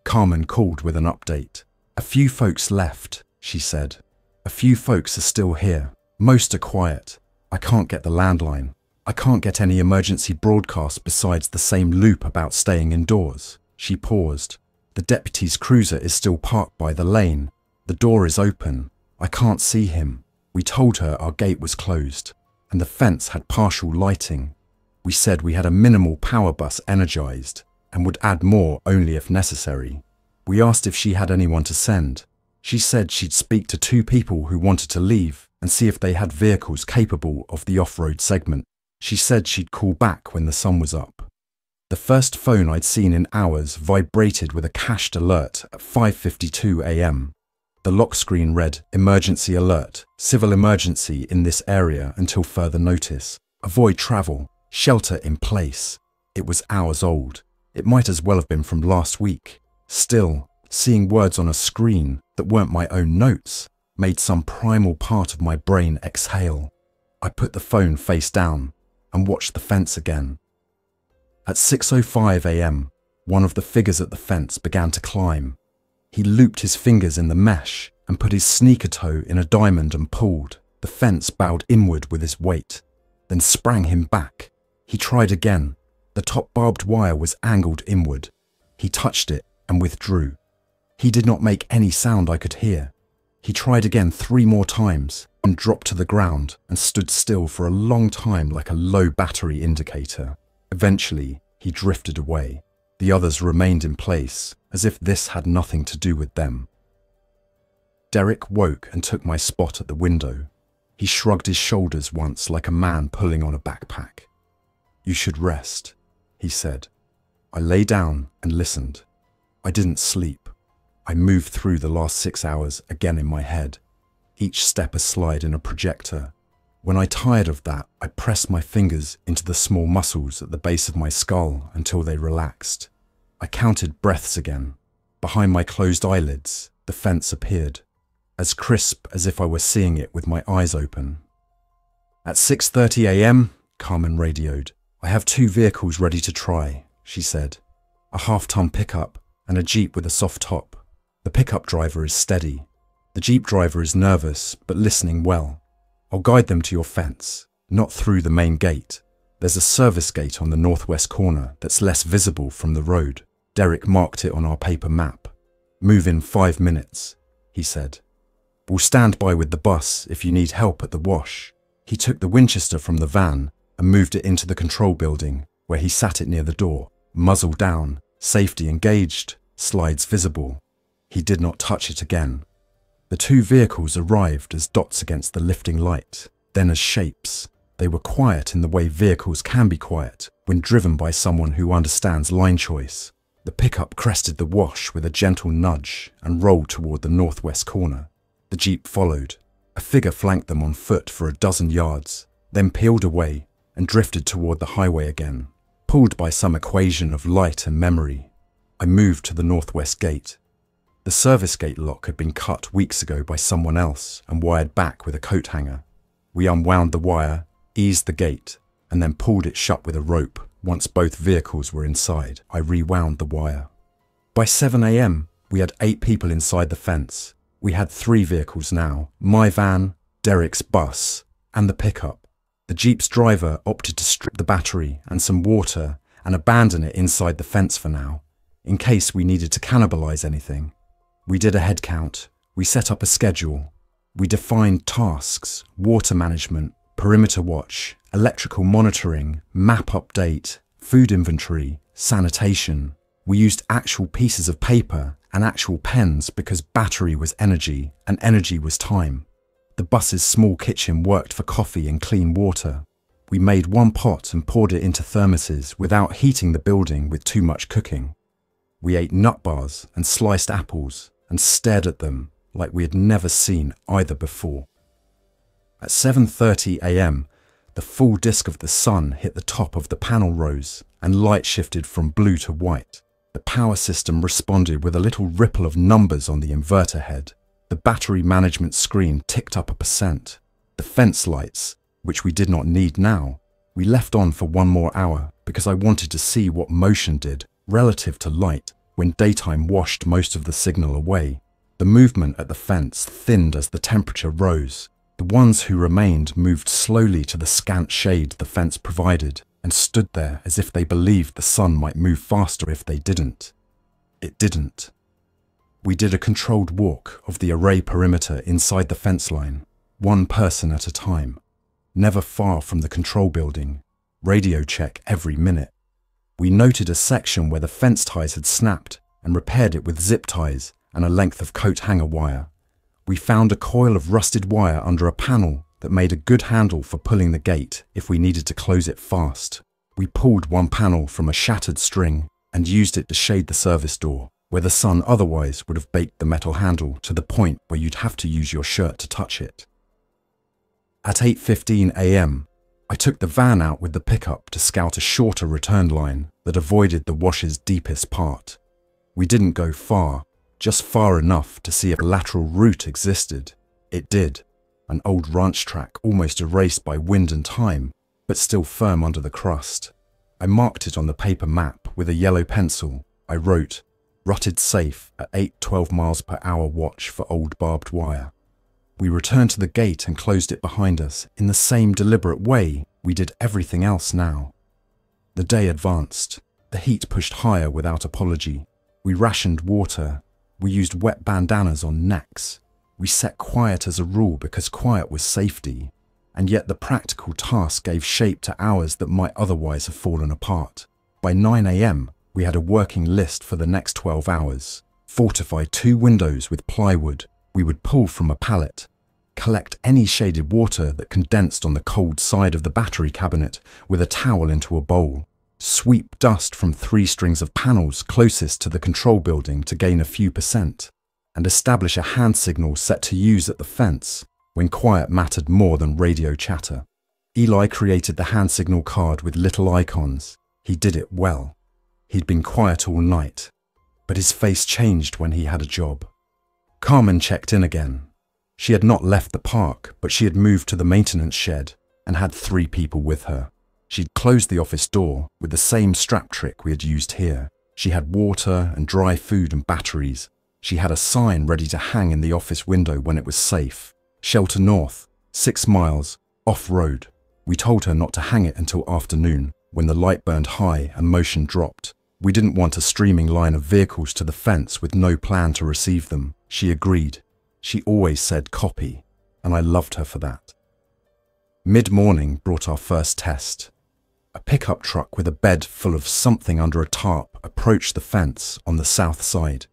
Carmen called with an update. "A few folks left," she said. "A few folks are still here. Most are quiet. I can't get the landline. I can't get any emergency broadcast besides the same loop about staying indoors." She paused. "The deputy's cruiser is still parked by the lane. The door is open. I can't see him." We told her our gate was closed, and the fence had partial lighting. We said we had a minimal power bus energized, and would add more only if necessary. We asked if she had anyone to send. She said she'd speak to 2 people who wanted to leave and see if they had vehicles capable of the off-road segment. She said she'd call back when the sun was up. The first phone I'd seen in hours vibrated with a cached alert at 5:52 a.m. The lock screen read, "Emergency alert, civil emergency in this area until further notice. Avoid travel, shelter in place." It was hours old. It might as well have been from last week. Still, seeing words on a screen that weren't my own notes made some primal part of my brain exhale. I put the phone face down and watched the fence again. At 6:05 a.m., one of the figures at the fence began to climb. He looped his fingers in the mesh and put his sneaker toe in a diamond and pulled. The fence bowed inward with his weight, then sprang him back. He tried again. The top barbed wire was angled inward. He touched it and withdrew. He did not make any sound I could hear. He tried again 3 more times and dropped to the ground and stood still for a long time like a low battery indicator. Eventually, he drifted away. The others remained in place, as if this had nothing to do with them. Derrick woke and took my spot at the window. He shrugged his shoulders once like a man pulling on a backpack. "You should rest," he said. I lay down and listened. I didn't sleep. I moved through the last 6 hours again in my head, each step a slide in a projector. When I tired of that, I pressed my fingers into the small muscles at the base of my skull until they relaxed. I counted breaths again. Behind my closed eyelids, the fence appeared, as crisp as if I were seeing it with my eyes open. At 6:30 a.m., Carmen radioed. "I have 2 vehicles ready to try," she said. "A half-ton pickup and a Jeep with a soft top. The pickup driver is steady. The Jeep driver is nervous, but listening well. I'll guide them to your fence, not through the main gate. There's a service gate on the northwest corner that's less visible from the road." Derrick marked it on our paper map. "Move in 5 minutes," he said. "We'll stand by with the bus if you need help at the wash." He took the Winchester from the van and moved it into the control building, where he sat it near the door, muzzle down, safety engaged, slides visible. He did not touch it again. The 2 vehicles arrived as dots against the lifting light, then as shapes. They were quiet in the way vehicles can be quiet when driven by someone who understands line choice. The pickup crested the wash with a gentle nudge and rolled toward the northwest corner. The Jeep followed. A figure flanked them on foot for a dozen yards, then peeled away and drifted toward the highway again, pulled by some equation of light and memory. I moved to the northwest gate. The service gate lock had been cut weeks ago by someone else and wired back with a coat hanger. We unwound the wire, eased the gate, and then pulled it shut with a rope. Once both vehicles were inside, I rewound the wire. By 7 a.m., we had 8 people inside the fence. We had 3 vehicles now, my van, Derrick's bus, and the pickup. The Jeep's driver opted to strip the battery and some water and abandon it inside the fence for now, in case we needed to cannibalize anything. We did a head count. We set up a schedule. We defined tasks, water management, perimeter watch, electrical monitoring, map update, food inventory, sanitation. We used actual pieces of paper and actual pens because battery was energy and energy was time. The bus's small kitchen worked for coffee and clean water. We made 1 pot and poured it into thermoses without heating the building with too much cooking. We ate nut bars and sliced apples and stared at them like we had never seen either before. At 7:30 a.m., The full disk of the sun hit the top of the panel rows, and light shifted from blue to white. The power system responded with a little ripple of numbers on the inverter head. The battery management screen ticked up 1%. The fence lights, which we did not need now, we left on for 1 more hour because I wanted to see what motion did relative to light when daytime washed most of the signal away. The movement at the fence thinned as the temperature rose. The ones who remained moved slowly to the scant shade the fence provided and stood there as if they believed the sun might move faster if they didn't. It didn't. We did a controlled walk of the array perimeter inside the fence line, 1 person at a time, never far from the control building, radio check every minute. We noted a section where the fence ties had snapped and repaired it with zip ties and a length of coat hanger wire. We found a coil of rusted wire under a panel that made a good handle for pulling the gate if we needed to close it fast. We pulled 1 panel from a shattered string and used it to shade the service door, where the sun otherwise would have baked the metal handle to the point where you'd have to use your shirt to touch it. At 8:15 a.m., I took the van out with the pickup to scout a shorter return line that avoided the wash's deepest part. We didn't go far, just far enough to see if a lateral route existed. It did, an old ranch track almost erased by wind and time, but still firm under the crust. I marked it on the paper map with a yellow pencil. I wrote, "Rutted safe at 8-12 miles per hour watch for old barbed wire." We returned to the gate and closed it behind us in the same deliberate way we did everything else now. The day advanced. The heat pushed higher without apology. We rationed water. We used wet bandanas on necks. We set quiet as a rule because quiet was safety, and yet the practical task gave shape to hours that might otherwise have fallen apart. By 9 a.m., we had a working list for the next 12 hours. Fortify 2 windows with plywood. We would pull from a pallet, collect any shaded water that condensed on the cold side of the battery cabinet with a towel into a bowl, sweep dust from 3 strings of panels closest to the control building to gain a few %, and establish a hand signal set to use at the fence when quiet mattered more than radio chatter. Eli created the hand signal card with little icons. He did it well. He'd been quiet all night, but his face changed when he had a job. Carmen checked in again. She had not left the park, but she had moved to the maintenance shed and had 3 people with her. She'd closed the office door with the same strap trick we had used here. She had water and dry food and batteries. She had a sign ready to hang in the office window when it was safe. Shelter North, 6 miles, off-road. We told her not to hang it until afternoon, when the light burned high and motion dropped. We didn't want a streaming line of vehicles to the fence with no plan to receive them. She agreed. She always said copy, and I loved her for that. Mid-morning brought our first test. A pickup truck with a bed full of something under a tarp approached the fence on the south side.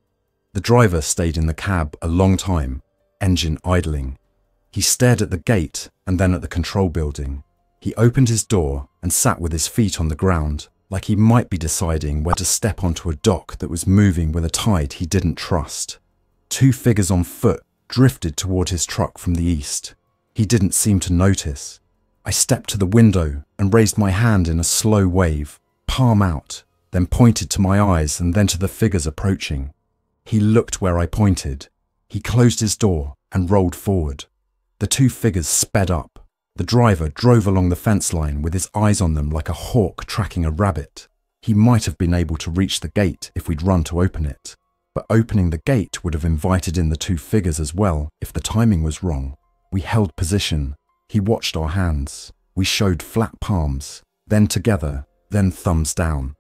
The driver stayed in the cab a long time, engine idling. He stared at the gate and then at the control building. He opened his door and sat with his feet on the ground, like he might be deciding where to step onto a dock that was moving with a tide he didn't trust. 2 figures on foot drifted toward his truck from the east. He didn't seem to notice. I stepped to the window and raised my hand in a slow wave, palm out, then pointed to my eyes and then to the figures approaching. He looked where I pointed. He closed his door and rolled forward. The 2 figures sped up. The driver drove along the fence line with his eyes on them like a hawk tracking a rabbit. He might have been able to reach the gate if we'd run to open it, but opening the gate would have invited in the 2 figures as well if the timing was wrong. We held position. He watched our hands. We showed flat palms, then together, then thumbs down.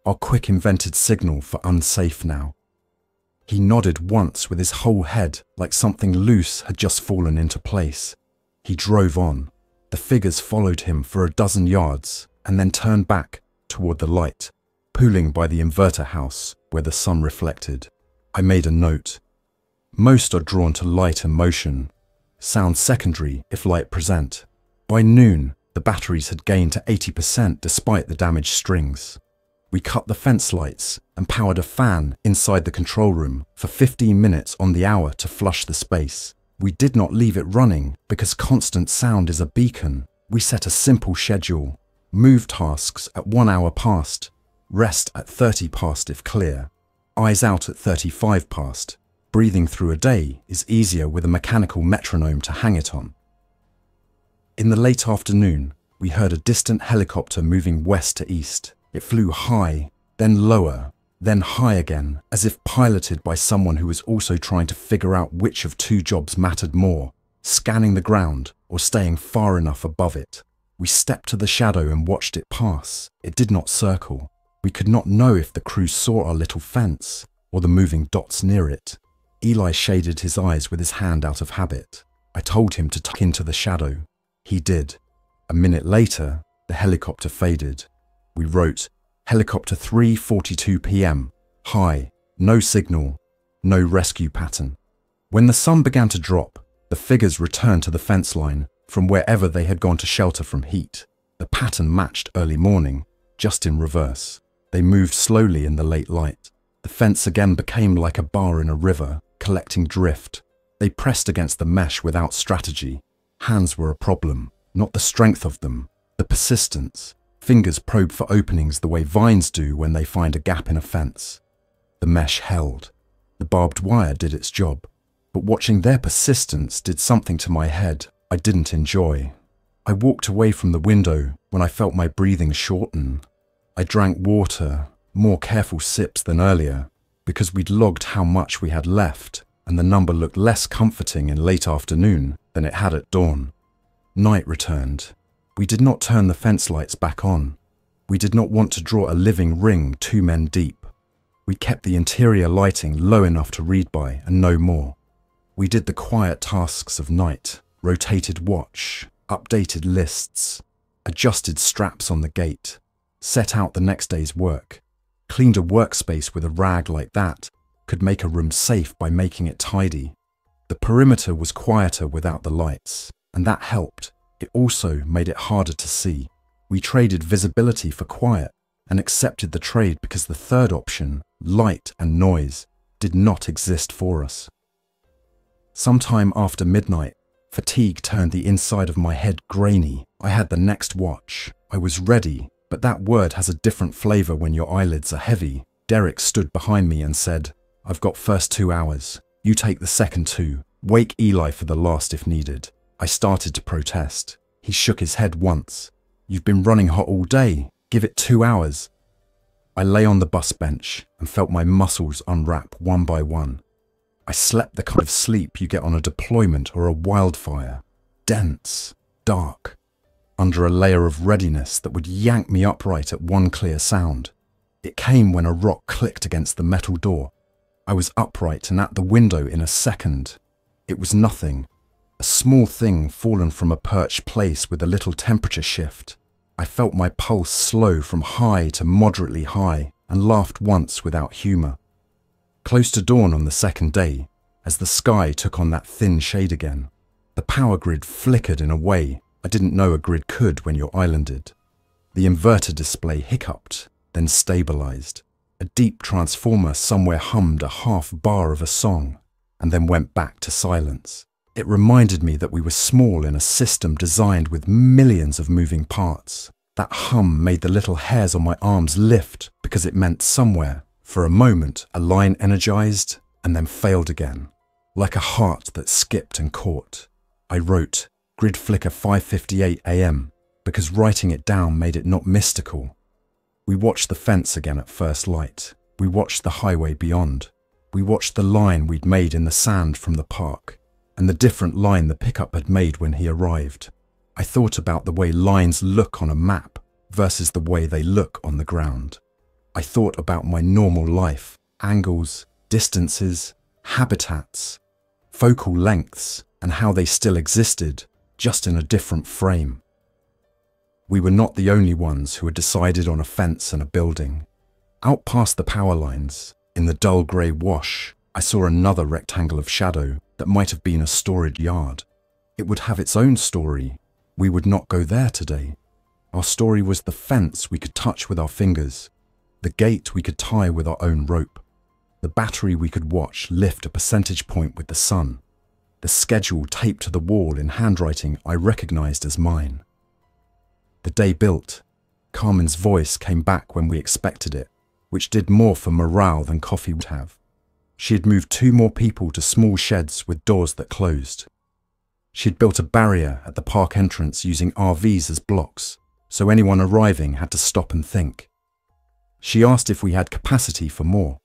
Our quick invented signal for unsafe now. He nodded once with his whole head like something loose had just fallen into place. He drove on. The figures followed him for a dozen yards and then turned back toward the light, pooling by the inverter house where the sun reflected. I made a note. Most are drawn to light and motion. Sound secondary if light present. By noon, the batteries had gained to 80% despite the damaged strings. We cut the fence lights and powered a fan inside the control room for 15 minutes on the hour to flush the space. We did not leave it running because constant sound is a beacon. We set a simple schedule: move tasks at 1 hour past, rest at 30 past if clear, eyes out at 35 past. Breathing through a day is easier with a mechanical metronome to hang it on. In the late afternoon, we heard a distant helicopter moving west to east. It flew high, then lower, then high again, as if piloted by someone who was also trying to figure out which of two jobs mattered more, scanning the ground or staying far enough above it. We stepped to the shadow and watched it pass. It did not circle. We could not know if the crew saw our little fence or the moving dots near it. Eli shaded his eyes with his hand out of habit. I told him to tuck into the shadow. He did. A minute later, the helicopter faded. We wrote, helicopter 3:42 p.m. High, no signal, no rescue pattern. When the sun began to drop, the figures returned to the fence line from wherever they had gone to shelter from heat. The pattern matched early morning, just in reverse. They moved slowly in the late light. The fence again became like a bar in a river, collecting drift. They pressed against the mesh without strategy. Hands were a problem, not the strength of them, the persistence. Fingers probe for openings the way vines do when they find a gap in a fence. The mesh held. The barbed wire did its job. But watching their persistence did something to my head I didn't enjoy. I walked away from the window when I felt my breathing shorten. I drank water, more careful sips than earlier, because we'd logged how much we had left, and the number looked less comforting in late afternoon than it had at dawn. Night returned. We did not turn the fence lights back on. We did not want to draw a living ring 2 men deep. We kept the interior lighting low enough to read by and no more. We did the quiet tasks of night, rotated watch, updated lists, adjusted straps on the gate, set out the next day's work, cleaned a workspace with a rag like that, could make a room safe by making it tidy. The perimeter was quieter without the lights, and that helped. It also made it harder to see. We traded visibility for quiet and accepted the trade because the third option, light and noise, did not exist for us. Sometime after midnight, fatigue turned the inside of my head grainy. I had the next watch. I was ready, but that word has a different flavor when your eyelids are heavy. Derrick stood behind me and said, "I've got first 2 hours. You take the second 2. Wake Eli for the last if needed." I started to protest. He shook his head once. "You've been running hot all day. Give it 2 hours." I lay on the bus bench and felt my muscles unwrap one by one. I slept the kind of sleep you get on a deployment or a wildfire. Dense, dark, under a layer of readiness that would yank me upright at one clear sound. It came when a rock clicked against the metal door. I was upright and at the window in a second. It was nothing. A small thing fallen from a perched place with a little temperature shift. I felt my pulse slow from high to moderately high and laughed once without humour. Close to dawn on the second day, as the sky took on that thin shade again, the power grid flickered in a way I didn't know a grid could when you're islanded. The inverter display hiccuped, then stabilised. A deep transformer somewhere hummed a half bar of a song, and then went back to silence. It reminded me that we were small in a system designed with millions of moving parts. That hum made the little hairs on my arms lift because it meant somewhere, for a moment, a line energized and then failed again, like a heart that skipped and caught. I wrote, "Grid flicker 5:58 a.m." because writing it down made it not mystical. We watched the fence again at first light. We watched the highway beyond. We watched the line we'd made in the sand from the park, and the different line the pickup had made when he arrived. I thought about the way lines look on a map versus the way they look on the ground. I thought about my normal life, angles, distances, habitats, focal lengths, and how they still existed, just in a different frame. We were not the only ones who had decided on a fence and a building. Out past the power lines, in the dull grey wash, I saw another rectangle of shadow that might have been a storage yard. It would have its own story. We would not go there today. Our story was the fence we could touch with our fingers, the gate we could tie with our own rope, the battery we could watch lift a percentage point with the sun, the schedule taped to the wall in handwriting I recognized as mine. The day built. Carmen's voice came back when we expected it, which did more for morale than coffee would have. She had moved 2 more people to small sheds with doors that closed. She had built a barrier at the park entrance using RVs as blocks, so anyone arriving had to stop and think. She asked if we had capacity for more.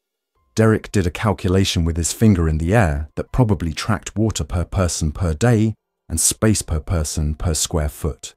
Derrick did a calculation with his finger in the air that probably tracked water per person per day and space per person per square foot.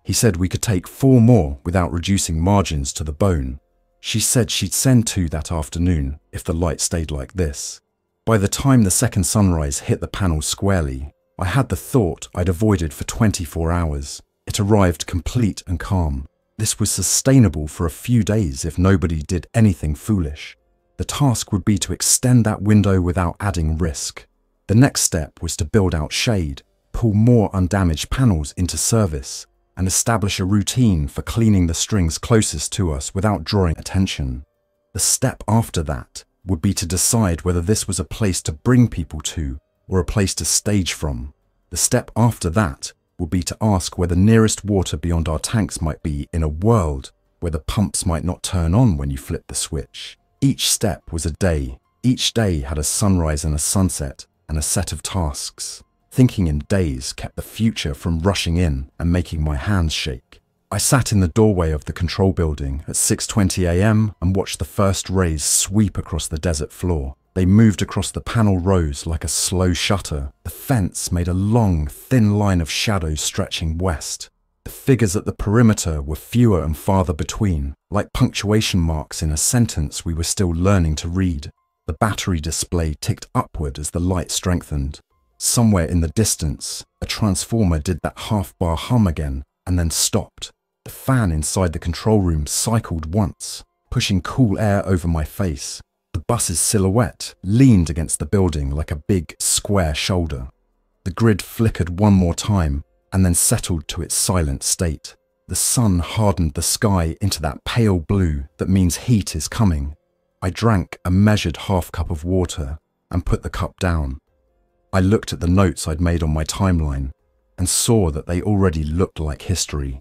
He said we could take 4 more without reducing margins to the bone. She said she'd send 2 that afternoon if the light stayed like this. By the time the second sunrise hit the panel squarely, I had the thought I'd avoided for 24 hours. It arrived complete and calm. This was sustainable for a few days if nobody did anything foolish. The task would be to extend that window without adding risk. The next step was to build out shade, pull more undamaged panels into service, and establish a routine for cleaning the strings closest to us without drawing attention. The step after that would be to decide whether this was a place to bring people to or a place to stage from. The step after that would be to ask where the nearest water beyond our tanks might be in a world where the pumps might not turn on when you flip the switch. Each step was a day. Each day had a sunrise and a sunset and a set of tasks. Thinking in days kept the future from rushing in and making my hands shake. I sat in the doorway of the control building at 6:20 a.m. and watched the first rays sweep across the desert floor. They moved across the panel rows like a slow shutter. The fence made a long, thin line of shadows stretching west. The figures at the perimeter were fewer and farther between, like punctuation marks in a sentence we were still learning to read. The battery display ticked upward as the light strengthened. Somewhere in the distance, a transformer did that half-bar hum again and then stopped. The fan inside the control room cycled once, pushing cool air over my face. The bus's silhouette leaned against the building like a big, square shoulder. The grid flickered one more time and then settled to its silent state. The sun hardened the sky into that pale blue that means heat is coming. I drank a measured half cup of water and put the cup down. I looked at the notes I'd made on my timeline and saw that they already looked like history.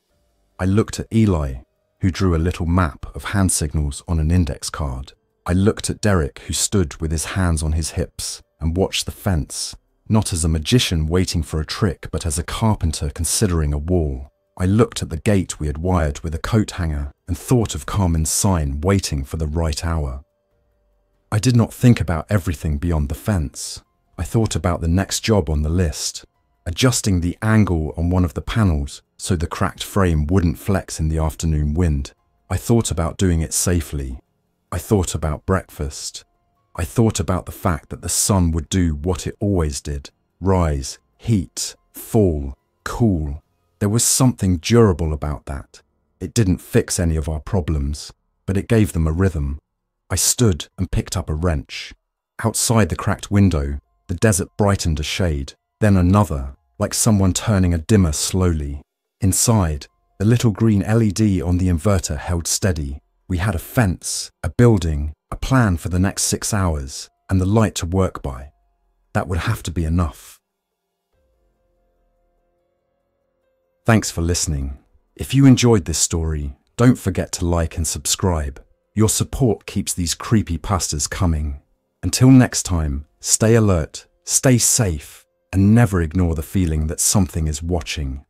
I looked at Eli, who drew a little map of hand signals on an index card. I looked at Derrick, who stood with his hands on his hips and watched the fence, not as a magician waiting for a trick, but as a carpenter considering a wall. I looked at the gate we had wired with a coat hanger and thought of Carmen's sign waiting for the right hour. I did not think about everything beyond the fence. I thought about the next job on the list, adjusting the angle on one of the panels so the cracked frame wouldn't flex in the afternoon wind. I thought about doing it safely. I thought about breakfast. I thought about the fact that the sun would do what it always did: rise, heat, fall, cool. There was something durable about that. It didn't fix any of our problems, but it gave them a rhythm. I stood and picked up a wrench. Outside the cracked window, the desert brightened a shade, then another, like someone turning a dimmer slowly. Inside, the little green LED on the inverter held steady. We had a fence, a building, a plan for the next 6 hours, and the light to work by. That would have to be enough. Thanks for listening. If you enjoyed this story, don't forget to like and subscribe. Your support keeps these creepypastas coming. Until next time, stay alert, stay safe, and never ignore the feeling that something is watching.